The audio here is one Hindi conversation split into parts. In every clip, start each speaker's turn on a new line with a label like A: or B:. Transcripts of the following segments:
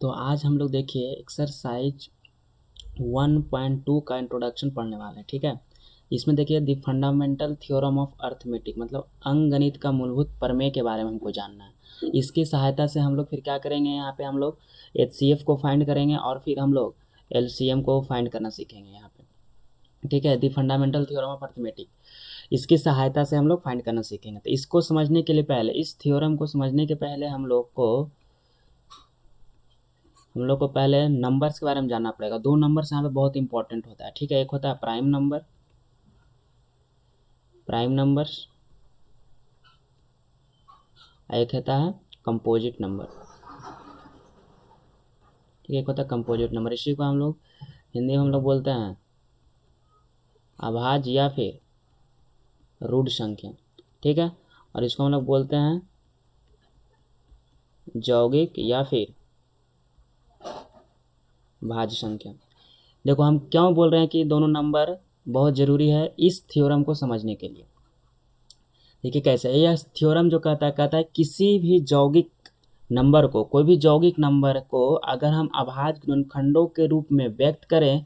A: तो आज हम लोग देखिए एक्सरसाइज 1.2 का इंट्रोडक्शन पढ़ने वाले हैं। ठीक है, इसमें देखिए the fundamental theorem of arithmetic मतलब अंकगणित का मूलभूत प्रमेय के बारे में हमको जानना है। इसकी सहायता से हम लोग फिर क्या करेंगे, यहाँ पे हम लोग HCF को फाइंड करेंगे और फिर हम लोग LCM को फाइंड करना सीखेंगे यहाँ पे। ठीक है, the fundamental theorem of arithmetic, इसकी सहायता से हम लोग फाइंड करना सीखेंगे। तो इसको समझने के लिए पहले, इस थ्योरम को समझने के पहले हम लोग को पहले नंबर्स के बारे में जानना पड़ेगा। दो नंबर्स यहाँ पे बहुत इंपॉर्टेंट होता है। ठीक है, एक होता है प्राइम नंबर, एक होता है कंपोजिट नंबर। ठीक है, एक होता है कंपोजिट नंबर, इसी को हम लोग हिंदी में हम लोग बोलते हैं अभाज्य या फिर रूढ़ संख्या। ठीक है, और इसको हम लोग बोलते हैं यौगिक या फिर भाज्य संख्या। देखो हम क्यों बोल रहे हैं कि दोनों नंबर बहुत ज़रूरी है इस थ्योरम को समझने के लिए। देखिए कैसे, यह थ्योरम जो कहता है किसी भी यौगिक नंबर को, कोई भी यौगिक नंबर को अगर हम अभाज्य गुणनखंडों के रूप में व्यक्त करें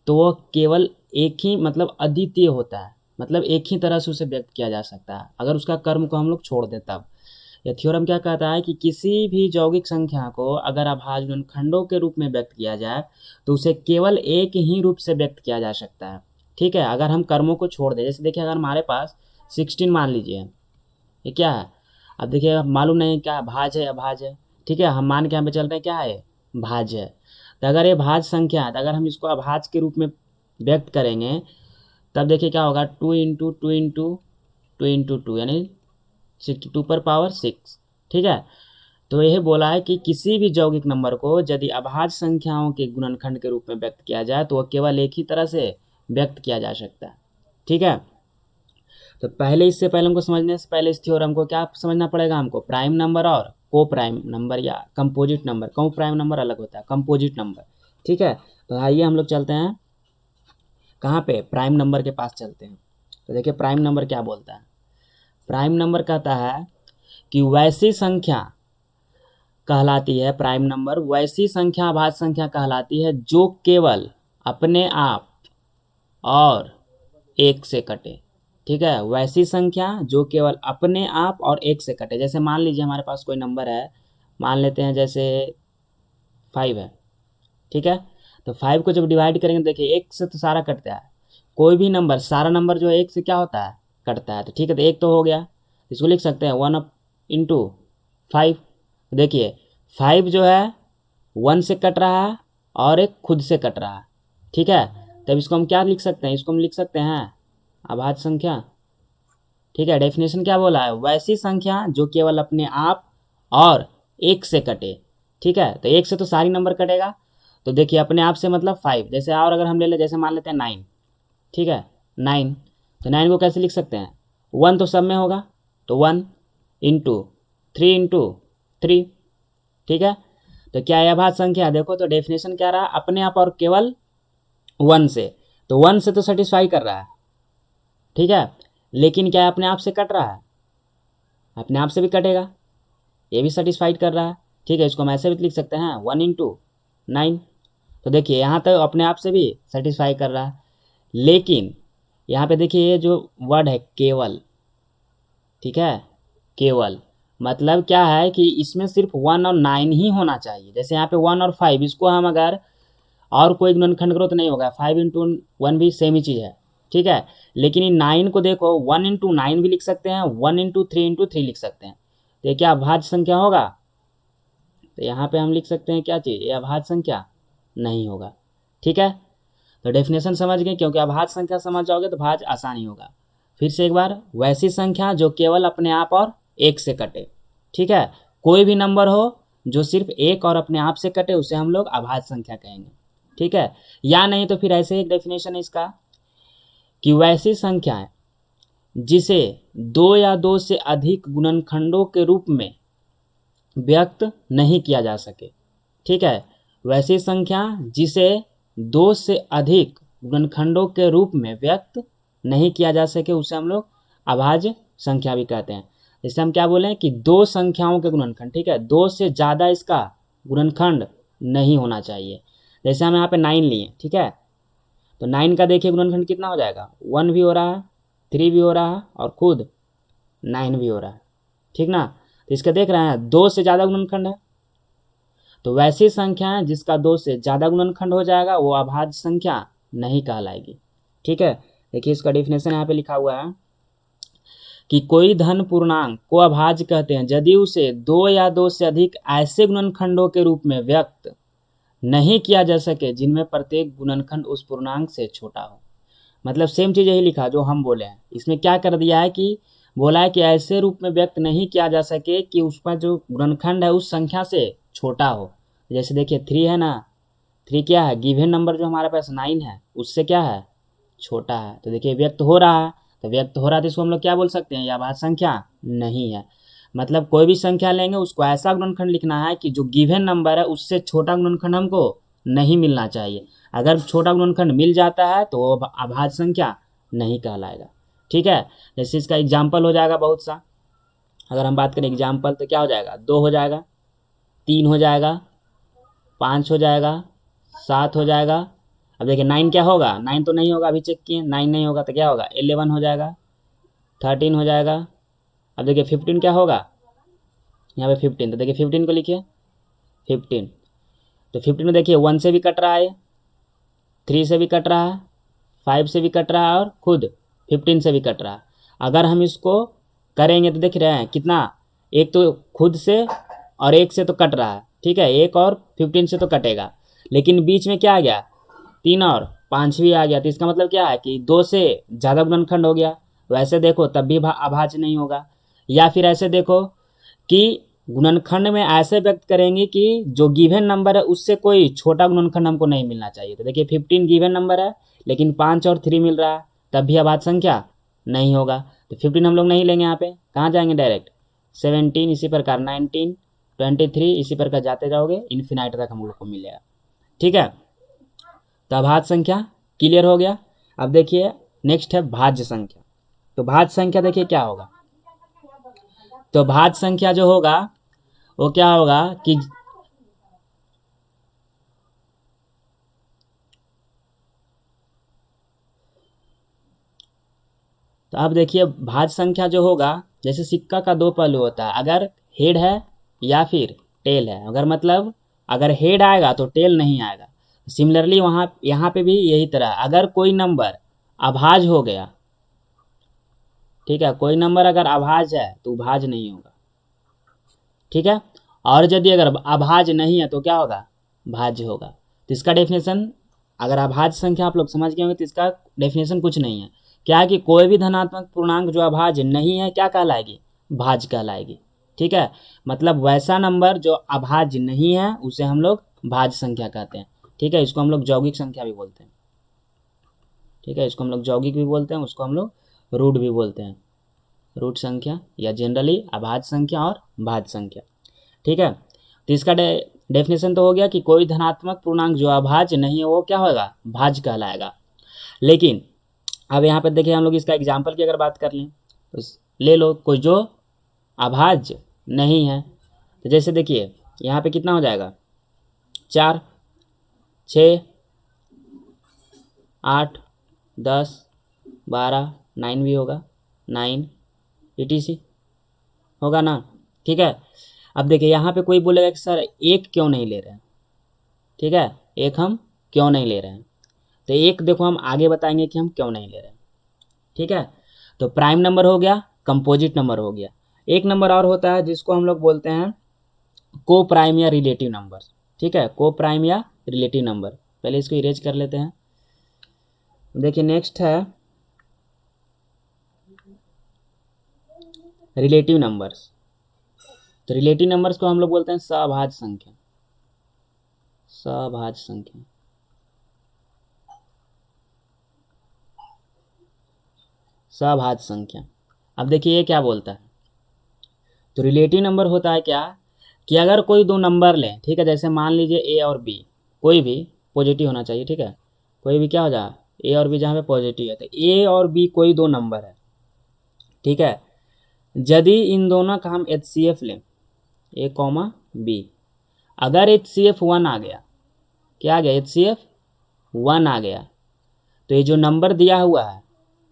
A: तो वह केवल एक ही मतलब अद्वितीय होता है, मतलब एक ही तरह से उसे व्यक्त किया जा सकता है अगर उसका कर्म को हम लोग छोड़ दें तब। यह थ्योरम क्या कहता है कि किसी भी यौगिक संख्या को अगर अभाज्य गुणनखंडों के रूप में व्यक्त किया जाए तो उसे केवल एक ही रूप से व्यक्त किया जा सकता है। ठीक है, अगर हम कर्मों को छोड़ दें, जैसे देखिए अगर हमारे पास 16 मान लीजिए, ये क्या है, अब देखिए मालूम नहीं क्या भाज्य है अभाज्य है। ठीक है, हम मान के यहाँ पे चल रहे हैं क्या है, भाज्य है। तो अगर ये भाज्य संख्या है तो अगर हम इसको अभाज्य के रूप में व्यक्त करेंगे तब देखिए क्या होगा, 2 यानी 62 पर पावर 6। ठीक है, तो यह बोला है कि किसी भी यौगिक नंबर को यदि अभाज्य संख्याओं के गुणनखंड के रूप में व्यक्त किया जाए तो वह केवल एक ही तरह से व्यक्त किया जा सकता है। ठीक है, तो पहले इससे पहले हमको समझने से पहले इस थ्योरम को क्या समझना पड़ेगा, हमको प्राइम नंबर और को प्राइम नंबर या कंपोजिट नंबर। को प्राइम नंबर अलग होता है, कंपोजिट नंबर। ठीक है, तो आइए हम लोग चलते हैं कहाँ पे, प्राइम नंबर के पास चलते हैं। तो देखिए प्राइम नंबर क्या बोलता है। प्राइम नंबर कहता है कि वैसी संख्या कहलाती है, प्राइम नंबर वैसी संख्या अभाज्य संख्या कहलाती है जो केवल अपने आप और एक से कटे। ठीक है, वैसी संख्या जो केवल अपने आप और एक से कटे। जैसे मान लीजिए हमारे पास कोई नंबर है, मान लेते हैं जैसे 5 है। ठीक है, तो 5 को जब डिवाइड करेंगे देखिए एक से तो सारा कटता है, कोई भी नंबर, सारा नंबर जो है एक से क्या होता है, कटता है। तो ठीक है, तो एक तो हो गया, इसको लिख सकते हैं 1 इंटू 5। देखिए 5 जो है 1 से कट रहा है और एक खुद से कट रहा है। ठीक है, तब इसको हम क्या लिख सकते हैं, इसको हम लिख सकते हैं अभाज्य संख्या। ठीक है, डेफिनेशन क्या बोला है, वैसी संख्या जो केवल अपने आप और एक से कटे। ठीक है, तो एक से तो सारी नंबर कटेगा, तो देखिए अपने आप से मतलब 5, जैसे और अगर हम ले लें, जैसे मान लेते हैं 9। ठीक है, 9, तो 9 को कैसे लिख सकते हैं, 1 तो सब में होगा, तो 1 इंटू 3 इंटू 3। ठीक है, तो क्या है अभाज्य संख्या, देखो तो डेफिनेशन क्या रहा, अपने आप और केवल 1 से, तो 1 से तो सेटिस्फाई कर रहा है। ठीक है, लेकिन क्या है अपने आप से कट रहा है, अपने आप से भी कटेगा, ये भी सेटिस्फाइड कर रहा है। ठीक है, इसको हम ऐसे भी लिख सकते हैं 1 इंटू 9। तो देखिए यहाँ तक अपने आप से भी सेटिस्फाई कर रहा है, लेकिन यहाँ पे देखिए ये जो वर्ड है केवल, ठीक है, केवल मतलब क्या है कि इसमें सिर्फ 1 और 9 ही होना चाहिए। जैसे यहाँ पे 1 और 5, इसको हम अगर और कोई गुणनखंड करो तो नहीं होगा, 5 इंटू 1 भी सेम ही चीज़ है। ठीक है, लेकिन इन 9 को देखो 1 इंटू 9 भी लिख सकते हैं, 1 इंटू 3 लिख सकते हैं। तो ये क्या अभाज्य संख्या होगा, तो यहाँ पे हम लिख सकते हैं क्या चीज़, ये अभाज्य संख्या नहीं होगा। ठीक है, तो डेफिनेशन समझ गए, क्योंकि अभाज्य संख्या समझ जाओगे तो भाज्य आसानी होगा। फिर से एक बार, वैसी संख्या जो केवल अपने आप और एक से कटे। ठीक है, कोई भी नंबर हो जो सिर्फ एक और अपने आप से कटे उसे हम लोग अभाज्य संख्या कहेंगे। ठीक है, या नहीं तो फिर ऐसे एक डेफिनेशन है इसका कि वैसी संख्याएं जिसे 2 या 2 से अधिक गुणनखंडों के रूप में व्यक्त नहीं किया जा सके। ठीक है, वैसी संख्या जिसे 2 से अधिक गुणनखंडों के रूप में व्यक्त नहीं किया जा सके उसे हम लोग अभाज्य संख्या भी कहते हैं। जैसे हम क्या बोले कि दो संख्याओं के गुणनखंड, ठीक है, 2 से ज़्यादा इसका गुणनखंड नहीं होना चाहिए। जैसे हम यहाँ पे 9 लिए, ठीक है, तो 9 का देखिए गुणनखंड कितना हो जाएगा, 1 भी हो रहा है, 3 भी हो रहा है और खुद 9 भी हो रहा है, ठीक ना। तो इसका देख रहे हैं 2 से ज़्यादा गुणनखंड है, तो वैसी संख्या है जिसका 2 से ज़्यादा गुणनखंड हो जाएगा वो अभाज्य संख्या नहीं कहलाएगी, ठीक है। देखिए इसका डेफिनेशन यहाँ पे लिखा हुआ है कि कोई धन पूर्णांक को अभाज्य कहते हैं यदि उसे 2 या 2 से अधिक ऐसे गुणनखंडों के रूप में व्यक्त नहीं किया जा सके जिनमें प्रत्येक गुणनखंड उस पूर्णांक से छोटा हो। मतलब सेम चीज़ यही लिखा जो हम बोले हैं, इसमें क्या कर दिया है कि बोला है कि ऐसे रूप में व्यक्त नहीं किया जा सके कि उसका जो गुणनखंड है उस संख्या से छोटा हो। जैसे देखिए 3 है ना, 3 क्या है, गिवन नंबर जो हमारे पास 9 है उससे क्या है, छोटा है। तो देखिए व्यक्त हो रहा है, तो व्यक्त हो रहा है तो इसको हम लोग क्या बोल सकते हैं, यह अभाज्य संख्या नहीं है। मतलब कोई भी संख्या लेंगे उसको ऐसा गुणनखंड लिखना है कि जो गिवन नंबर है उससे छोटा गुणनखंड हमको नहीं मिलना चाहिए। अगर छोटा गुणनखंड मिल जाता है तो वो अभाज्य संख्या नहीं कहलाएगा, ठीक है। जैसे इसका एग्जाम्पल हो जाएगा बहुत सा, अगर हम बात करें एग्जाम्पल तो क्या हो जाएगा, 2 हो जाएगा, 3 हो जाएगा, 5 हो जाएगा, 7 हो जाएगा। अब देखिए 9 क्या होगा, 9 तो नहीं होगा, अभी चेक किए 9 नहीं होगा तो क्या होगा, 11 हो जाएगा, 13 हो जाएगा। अब देखिए 15 क्या होगा, यहाँ पे 15, तो देखिए 15 को लिखिए 15, तो 15 में देखिए 1 से भी कट रहा है, 3 से भी कट रहा है, 5 से भी कट रहा है और खुद 15 से भी कट रहा है। अगर हम इसको करेंगे तो देख रहे हैं कितना, एक तो खुद से और एक से तो कट रहा है, ठीक है, एक और 15 से तो कटेगा, लेकिन बीच में क्या आ गया, 3 और 5 भी आ गया, तो इसका मतलब क्या है कि 2 से ज़्यादा गुणनखंड हो गया। वैसे देखो तब भी अभाज्य नहीं होगा। या फिर ऐसे देखो कि गुणनखंड में ऐसे व्यक्त करेंगे कि जो गिवन नंबर है उससे कोई छोटा गुणनखंड हमको नहीं मिलना चाहिए। तो देखिए 15 गिवन नंबर है लेकिन 5 और 3 मिल रहा है, तब भी अभाज्य संख्या नहीं होगा। तो 15 हम लोग नहीं लेंगे, यहाँ पे कहाँ जाएंगे, डायरेक्ट 17, इसी प्रकार 19, 23, इसी प्रकार जाते जाओगे इन्फिनाइट तक हम लोग को मिलेगा, ठीक है। तो अभाज्य संख्या क्लियर हो गया। अब देखिए नेक्स्ट है भाज्य संख्या। तो भाज्य संख्या देखिए क्या होगा, तो भाज्य संख्या जो होगा वो क्या होगा कि तो अब देखिए भाज्य संख्या जो होगा, जैसे सिक्का का 2 पहलू होता है, अगर हेड है या फिर टेल है, अगर मतलब अगर हेड आएगा तो टेल नहीं आएगा। सिमिलरली वहाँ यहाँ पे भी यही तरह, अगर कोई नंबर अभाज्य हो गया, ठीक है, कोई नंबर अगर अभाज्य है तो भाज्य नहीं होगा, ठीक है। और यदि अगर अभाज्य नहीं है तो क्या होगा, भाज्य होगा। तो इसका डेफिनेशन, अगर अभाज्य संख्या आप लोग समझ गए होंगे तो इसका डेफिनेशन कुछ नहीं है, क्या है कि कोई भी धनात्मक पूर्णांक जो अभाज्य नहीं है क्या कहलाएगी, भाज्य कहलाएगी, ठीक है। मतलब वैसा नंबर जो अभाज्य नहीं है उसे हम लोग भाज्य संख्या कहते हैं, ठीक है। इसको हम लोग यौगिक संख्या भी बोलते हैं, ठीक है, इसको हम लोग यौगिक भी बोलते हैं, उसको हम लोग रूट भी बोलते हैं, रूट संख्या या जनरली अभाज्य संख्या और भाज्य संख्या, ठीक है। तो इसका डेफिनेशन तो हो गया कि कोई धनात्मक पूर्णांक जो अभाज्य नहीं है वो क्या होगा, भाज्य कहलाएगा। लेकिन अब यहाँ पर देखिए हम लोग इसका एग्जाम्पल की अगर बात कर लें तो ले लो कोई जो अभाज्य नहीं है, तो जैसे देखिए यहाँ पे कितना हो जाएगा, 4, 6, 8, 10, 12, 9 भी होगा, 9 etc होगा ना, ठीक है। अब देखिए यहाँ पे कोई बोलेगा कि सर एक क्यों नहीं ले रहे हैं, ठीक है, एक हम क्यों नहीं ले रहे हैं, तो एक देखो हम आगे बताएंगे कि हम क्यों नहीं ले रहे हैं, ठीक है। तो प्राइम नंबर हो गया, कंपोजिट नंबर हो गया, एक नंबर और होता है जिसको हम लोग बोलते हैं को प्राइम या रिलेटिव नंबर, ठीक है, को प्राइम या रिलेटिव नंबर। पहले इसको इरेज कर लेते हैं। देखिए नेक्स्ट है रिलेटिव नंबर्स। तो रिलेटिव नंबर्स को हम लोग बोलते हैं सभाज्य संख्या, सभाज्य संख्या, सभाज्य संख्या। अब देखिए ये क्या बोलता है, तो रिलेटिव नंबर होता है क्या कि अगर कोई 2 नंबर लें, ठीक है, जैसे मान लीजिए ए और बी, कोई भी पॉजिटिव होना चाहिए, ठीक है, कोई भी क्या हो जाए, ए और बी जहाँ पे पॉजिटिव है, तो ए और बी कोई 2 नंबर है, ठीक है। यदि इन दोनों का हम HCF लें, ए कॉमा बी, अगर HCF 1 आ गया, क्या आ गया, HCF 1 आ गया, तो ये जो नंबर दिया हुआ है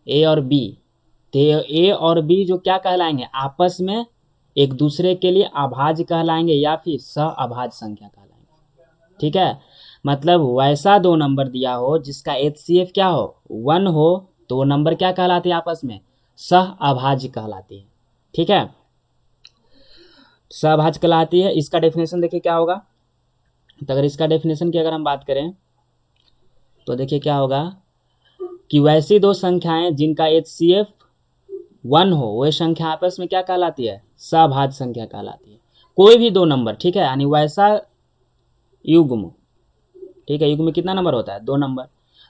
A: A और B, तो A और B जो क्या कहलाएंगे, आपस में एक दूसरे के लिए अभाज्य कहलाएंगे या फिर सअभाज्य संख्या कहलाएंगे। ठीक है, मतलब वैसा दो नंबर दिया हो जिसका HCF क्या हो, 1 हो, तो वो नंबर क्या कहलाते हैं आपस में, सअभाज्य कहलाती है। ठीक है, सअभाज्य कहलाती है। इसका डेफिनेशन देखिए क्या होगा, तो अगर इसका डेफिनेशन की अगर हम बात करें तो देखिए क्या होगा कि वैसी दो संख्याएं जिनका HCF 1 हो, वह संख्या आपस में क्या कहलाती है, सअभाज्य संख्या कहलाती है। कोई भी दो नंबर, ठीक है, यानी वैसा युग्म, ठीक है, युग्म में कितना नंबर होता है, 2 नंबर,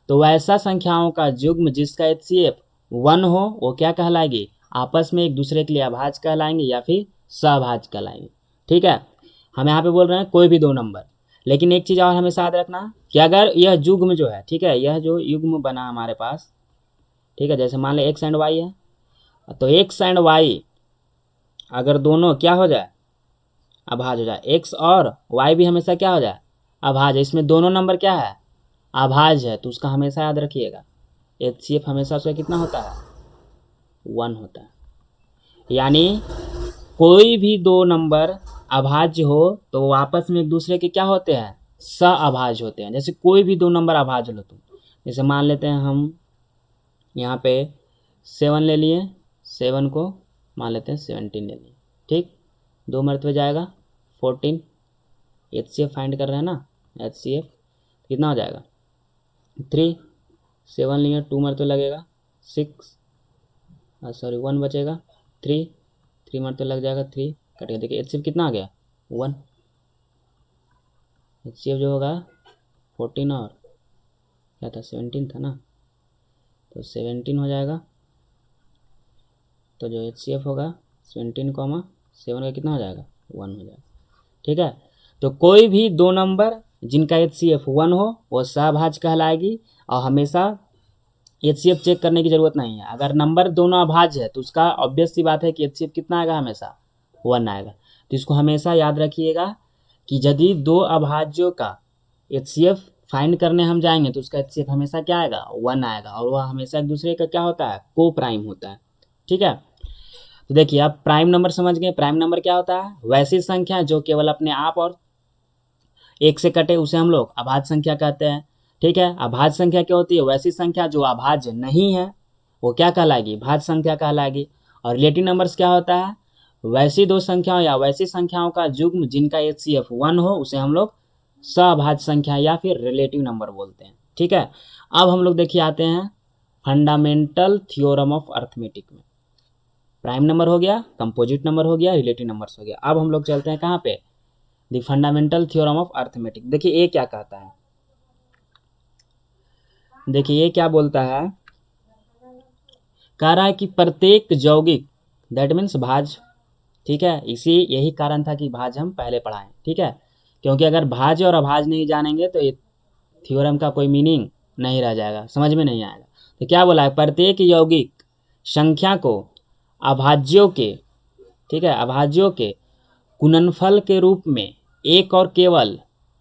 A: तो वैसा संख्याओं का युग्म जिसका HCF 1 हो वो क्या कहलाएगी, आपस में एक दूसरे के लिए अभाज्य कहलाएंगे या फिर सअभाज्य कहलाएंगे। ठीक है, हम यहाँ पे बोल रहे हैं कोई भी दो नंबर, लेकिन एक चीज़ और हमेशा याद रखना कि अगर यह युग्म जो है, ठीक है, यह जो युग्म बना हमारे पास, ठीक है, जैसे मान लें एक्स एंड वाई है, तो एक्स एंड वाई अगर दोनों क्या हो जाए, अभाज्य हो जाए, एक्स और वाई भी हमेशा क्या हो जाए, अभाज्य, इसमें दोनों नंबर क्या है, अभाज्य है, तो उसका हमेशा याद रखिएगा HCF हमेशा उसका कितना होता है, 1 होता है। यानी कोई भी दो नंबर अभाज्य हो तो वो आपस में एक दूसरे के क्या होते हैं, सअभाज्य होते हैं। जैसे कोई भी दो नंबर अभाज्य लो तुम, जैसे मान लेते हैं हम यहाँ पे 7 ले लिए, 7 को मान लेते हैं 17 ले लिए, ठीक, 2 मरतबे जाएगा 14, HCF फाइंड कर रहे हैं ना, HCF कितना हो जाएगा 3, 7 लिए 2 मरतबे लगेगा 6, सॉरी 1 बचेगा 3 मरतबे लग जाएगा 3, कट गया। देखिए HCF कितना आ गया 1, HCF जो होगा 14 और क्या था 17 था ना, तो 17 हो जाएगा, तो जो HCF होगा 17 कॉमा 7 का कितना हो जाएगा 1 हो जाएगा। ठीक है, तो कोई भी दो नंबर जिनका HCF 1 हो वो सअभाज्य कहलाएगी, और हमेशा HCF चेक करने की जरूरत नहीं है। अगर नंबर दोनों अभाज्य है तो उसका ऑब्वियस सी बात है कि HCF कितना आएगा, हमेशा 1 आएगा। तो इसको हमेशा याद रखिएगा कि यदि दो अभाज्यों का HCF फाइंड करने हम जाएंगे तो उसका HCF हमेशा क्या आएगा, 1 आएगा, और वह हमेशा एक दूसरे का क्या होता है, को प्राइम होता है। ठीक है, तो देखिए आप प्राइम नंबर समझ गए। प्राइम नंबर क्या होता है, वैसी संख्या जो केवल अपने आप और एक से कटे उसे हम लोग अभाज्य संख्या कहते हैं। ठीक है, अभाज्य संख्या क्या होती है, वैसी संख्या जो अभाज्य नहीं है वो क्या कहलाएगी, भाज्य संख्या कहलाएगी। और रिलेटिव नंबर्स क्या होता है, वैसी दो संख्याओं या वैसी संख्याओं का युग्म जिनका HCF 1 हो उसे हम लोग सअभाज्य संख्या या फिर रिलेटिव नंबर बोलते हैं। ठीक है, अब हम लोग देखिए आते हैं फंडामेंटल थ्योरम ऑफ अर्थमेटिक में। प्राइम नंबर हो गया, कंपोजिट नंबर हो गया, रिलेटिव नंबर्स हो गया। अब हम लोग चलते हैं कहाँ पे, the fundamental theorem of arithmetic. देखिए ये क्या कहता है, देखिए ये क्या बोलता है, कह रहा है कि प्रत्येक यौगिक, दैट मीन्स भाज्य, ठीक है, इसी यही कारण था कि भाज्य हम पहले पढ़ाएं। ठीक है, क्योंकि अगर भाज्य और अभाज्य नहीं जानेंगे तो ये थ्योरम का कोई मीनिंग नहीं रह जाएगा, समझ में नहीं आएगा। तो क्या बोला है, प्रत्येक यौगिक संख्या को अभाज्यों के, ठीक है, अभाज्यों के गुणनफल के रूप में एक और केवल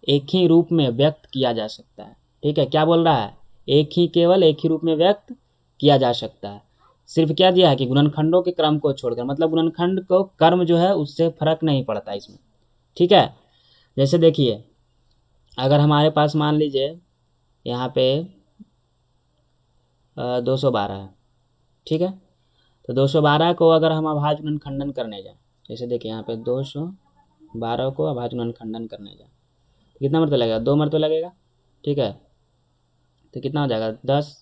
A: एक ही रूप में व्यक्त किया जा सकता है। ठीक है, क्या बोल रहा है, एक ही केवल एक ही रूप में व्यक्त किया जा सकता है। सिर्फ क्या दिया है कि गुणनखंडों के क्रम को छोड़कर, मतलब गुणनखंड को कर्म जो है उससे फर्क नहीं पड़ता इसमें। ठीक है, जैसे देखिए अगर हमारे पास मान लीजिए यहाँ पे 212 है, ठीक है, तो 212 को अगर हम अभाज्य गुणनखंडन करने जाए, जैसे देखिए यहाँ पे 212 को अभाज्य गुणनखंडन करने जाए तो कितना मरतबा लगेगा, 2 मरतबा लगेगा। ठीक है, तो कितना हो जाएगा 10,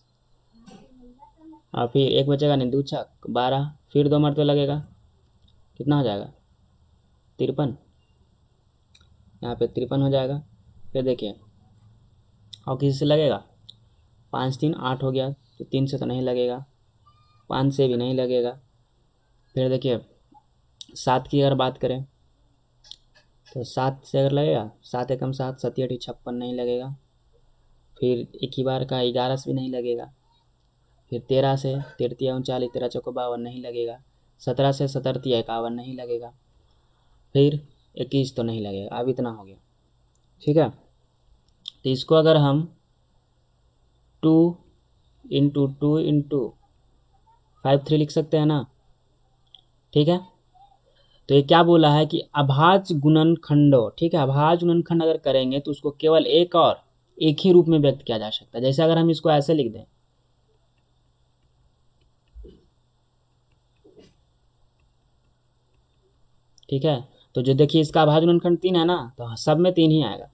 A: और फिर एक बचेगा नहीं, 2 छक 12, फिर 2 मरतबा लगेगा, कितना हो जाएगा 53, यहाँ पे 53 हो जाएगा। फिर देखिए और किसी से लगेगा, 5 3 8 हो गया, तो 3 से तो नहीं लगेगा, 5 से भी नहीं लगेगा। फिर देखिए 7 की अगर बात करें तो 7 से अगर लगेगा, 7 एकम 7, 7 8 56 नहीं लगेगा। फिर एक ही बार का 11 से भी नहीं लगेगा। फिर 13 से 13 39, 13 चौको 52 नहीं लगेगा। 17 से 17 51 नहीं लगेगा। फिर 21 तो नहीं लगेगा। अब इतना हो गया, ठीक है। तो इसको अगर हम 2 × 2 × 5 3 लिख सकते हैं ना, ठीक है। तो ये क्या बोला है कि अभाज्य गुणनखंडों, ठीक है, अभाज्य गुणनखंड अगर करेंगे तो उसको केवल एक ही रूप में व्यक्त किया जा सकता है। जैसे अगर हम इसको ऐसे लिख दें, ठीक है, तो जो देखिए इसका अभाज्य गुणनखंड 3 है ना, तो सब में 3 ही आएगा,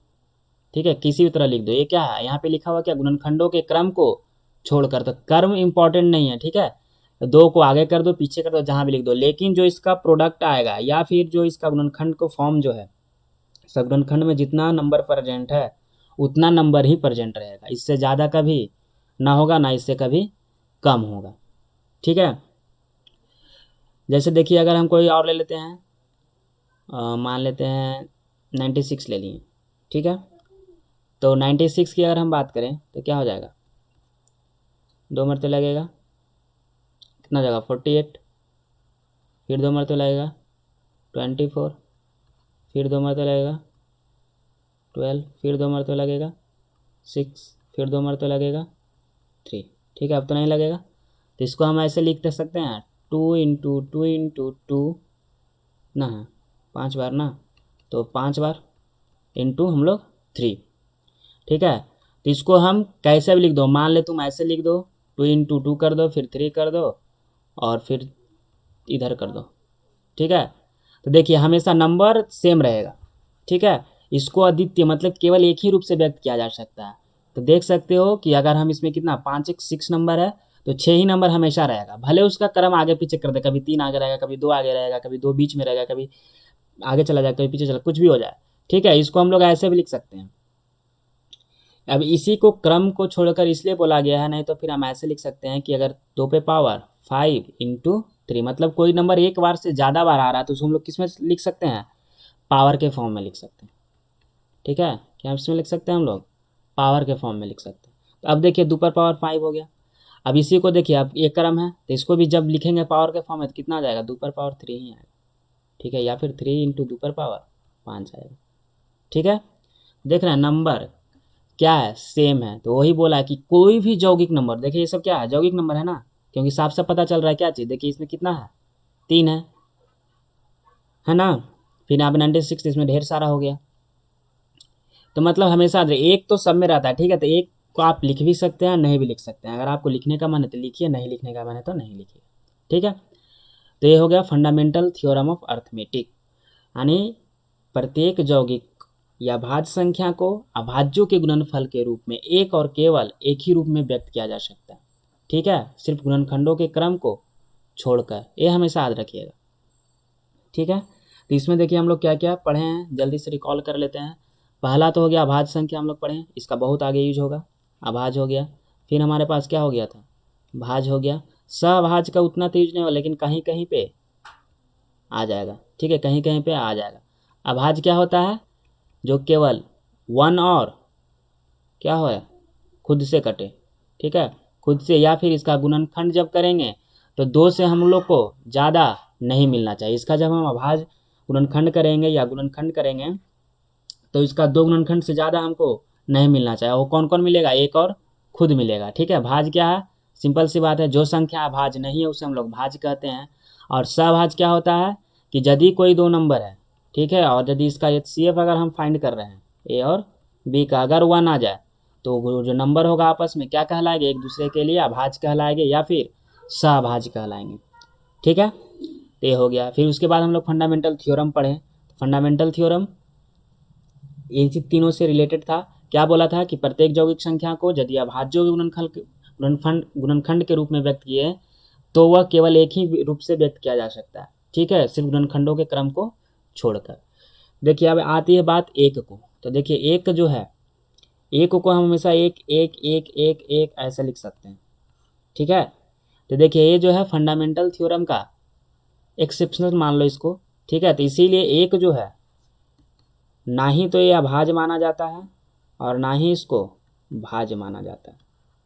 A: ठीक है, किसी भी तरह लिख दो। ये क्या है, यहाँ पे लिखा हुआ क्या, गुणनखंडों के क्रम को छोड़कर, तो क्रम इंपॉर्टेंट नहीं है, ठीक है, 2 को आगे कर दो पीछे कर दो जहाँ भी लिख दो, लेकिन जो इसका प्रोडक्ट आएगा या फिर जो इसका गुणनखंड को फॉर्म जो है, सब गुणनखंड में जितना नंबर प्रेजेंट है उतना नंबर ही प्रेजेंट रहेगा, इससे ज़्यादा कभी ना होगा ना इससे कभी कम होगा, ठीक है। जैसे देखिए अगर हम कोई और ले लेते हैं, मान लेते हैं 96 ले लिए, ठीक है। तो 96 की अगर हम बात करें तो क्या हो जाएगा, 2 मरते लगेगा, कितना जगह 48, फिर 2 मरते लगेगा 24, फिर 2 मरते लगेगा 12, फिर 2 मरते लगेगा 6, फिर 2 मरते लगेगा 3, ठीक है। अब तो नहीं लगेगा, तो इसको हम ऐसे लिख सकते हैं 2 × 2 × 2 ना, 5 बार ना, तो 5 बार इंटू हम लोग 3, ठीक है। तो इसको हम कैसे भी लिख दो, मान ले तुम ऐसे लिख दो, 2 × 2 कर दो, फिर 3 कर दो और फिर इधर कर दो, ठीक है। तो देखिए हमेशा नंबर सेम रहेगा, ठीक है। इसको अद्वितीय मतलब केवल एक ही रूप से व्यक्त किया जा सकता है। तो देख सकते हो कि अगर हम इसमें कितना 5 1 6 नंबर है, तो 6 ही नंबर हमेशा रहेगा, भले उसका क्रम आगे पीछे कर दे, कभी 3 आगे रहेगा, कभी 2 आगे रहेगा, कभी 2 बीच में रहेगा, कभी आगे चला जाए, कभी पीछे चला, कुछ भी हो जाए, ठीक है। इसको हम लोग ऐसे भी लिख सकते हैं। अब इसी को क्रम को छोड़कर इसलिए बोला गया है, नहीं तो फिर हम ऐसे लिख सकते हैं कि अगर 2 पे पावर 5 × 3, मतलब कोई नंबर एक बार से ज़्यादा बार आ रहा है तो उसको हम लोग किस में लिख सकते हैं, पावर के फॉर्म में लिख सकते हैं, ठीक है। क्या इसमें लिख सकते हैं हम लोग, पावर के फॉर्म में लिख सकते हैं। तो अब देखिए 2 पर पावर 5 हो गया। अब इसी को देखिए, अब एक क्रम है तो इसको भी जब लिखेंगे पावर के फॉर्म में तो कितना आ जाएगा, 2 पर पावर 3 ही आएगा, ठीक है, या फिर 3 × 2 पर पावर 5 आएगा, ठीक है। देख रहे हैं नंबर क्या है, सेम है। तो वही बोला है कि कोई भी यौगिक नंबर, देखिए ये सब क्या है, यौगिक नंबर है ना, क्योंकि साफ साफ पता चल रहा है क्या चीज़, देखिए इसमें कितना है, 3 है ना, फिर यहाँ पे 96 इसमें ढेर सारा हो गया। तो मतलब हमेशा एक तो सब में रहता है, ठीक है। तो एक को आप लिख भी सकते हैं नहीं भी लिख सकते हैं, अगर आपको लिखने का मन है तो लिखिए, नहीं लिखने का मन है तो नहीं लिखिए, ठीक है। तो ये हो गया फंडामेंटल थ्योरम ऑफ अर्थमेटिक, यानी प्रत्येक यौगिक या भाज्य संख्या को अभाज्यों के गुणनफल के रूप में एक और केवल एक ही रूप में व्यक्त किया जा सकता है, ठीक है, सिर्फ गुणनखंडों के क्रम को छोड़कर, ये हमेशा याद रखिएगा, ठीक है। तो इसमें देखिए हम लोग क्या क्या पढ़े हैं, जल्दी से रिकॉल कर लेते हैं। पहला तो हो गया अभाज्य संख्या, हम लोग पढ़े हैं, इसका बहुत आगे यूज होगा, अभाज्य हो गया। फिर हमारे पास क्या हो गया था, भाज्य हो गया। सभाज्य का उतना तो यूज नहीं होगा, लेकिन कहीं कहीं पे आ जाएगा, ठीक है, कहीं कहीं पे आ जाएगा। अभाज्य क्या होता है, जो केवल 1 और क्या हो खुद से कटे, ठीक है, खुद से, या फिर इसका गुणनखंड जब करेंगे तो 2 से हम लोग को ज़्यादा नहीं मिलना चाहिए। इसका जब हम अभाज्य गुणनखंड करेंगे या गुणनखंड करेंगे तो इसका 2 गुणनखंड से ज़्यादा हमको नहीं मिलना चाहिए। वो कौन कौन मिलेगा, एक और खुद मिलेगा, ठीक है। भाज्य क्या है, सिंपल सी बात है, जो संख्या भाज्य नहीं है उसे हम लोग भाज्य कहते हैं। और सभाज्य क्या होता है कि यदि कोई 2 नंबर है, ठीक है, और यदि इसका HCF अगर हम फाइंड कर रहे हैं ए और बी का, अगर 1 आ जाए तो वो जो नंबर होगा आपस में क्या कहलाएंगे, एक दूसरे के लिए अभाज्य कहलाएंगे या फिर सभाज्य कहलाएंगे, ठीक है। तो ये हो गया। फिर उसके बाद हम लोग फंडामेंटल थ्योरम पढ़े। फंडामेंटल थ्योरम इन तीनों से रिलेटेड था। क्या बोला था कि प्रत्येक यौगिक संख्या को यदि अभाज्यों के गुणनखंड के रूप में व्यक्त किए तो वह केवल एक ही रूप से व्यक्त किया जा सकता है, ठीक है, सिर्फ गुणनखंडों के क्रम को छोड़कर। देखिए अब आती है बात एक को। तो देखिए एक जो है, एक को हम हमेशा एक एक एक एक एक ऐसे लिख सकते हैं, ठीक है। तो देखिए ये जो है फंडामेंटल थ्योरम का एक्सेप्शनल मान लो इसको, ठीक है। तो इसीलिए एक जो है ना ही तो ये अभाज्य माना जाता है और ना ही इसको भाज्य माना जाता है,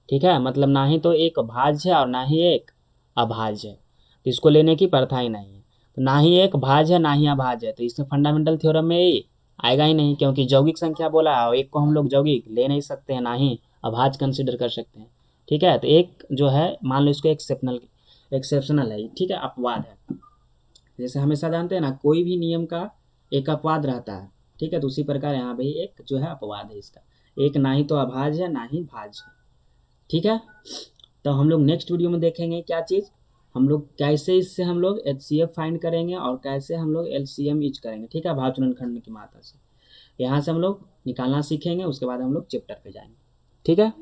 A: ठीक है, मतलब ना ही तो एक भाज्य है और ना ही एक अभाज्य है, तो इसको लेने की प्रथा ही नहीं है। तो ना ही एक भाज्य है ना ही अभाज्य है, तो इसमें फंडामेंटल थ्योरम में ये आएगा ही नहीं, क्योंकि यौगिक संख्या बोला है और एक को हम लोग यौगिक ले नहीं सकते हैं, ना ही अभाज्य कंसिडर कर सकते हैं। ठीक है, तो एक जो है मान लो इसको एक्सेप्शनल है, ठीक है, अपवाद है। जैसे हमेशा जानते हैं ना, कोई भी नियम का एक अपवाद रहता है, ठीक है, तो उसी प्रकार यहाँ भी एक जो है अपवाद है इसका, एक ना ही तो अभाज्य है ना ही भाज्य है। ठीक है, तो हम लोग नेक्स्ट वीडियो में देखेंगे क्या चीज़, हम लोग कैसे इससे हम लोग HCF फाइंड करेंगे और कैसे हम लोग LCM यूज करेंगे। ठीक है, भाज्य गुणनखंड की मात्रा से यहाँ से हम लोग निकालना सीखेंगे, उसके बाद हम लोग चैप्टर पे जाएंगे। ठीक है।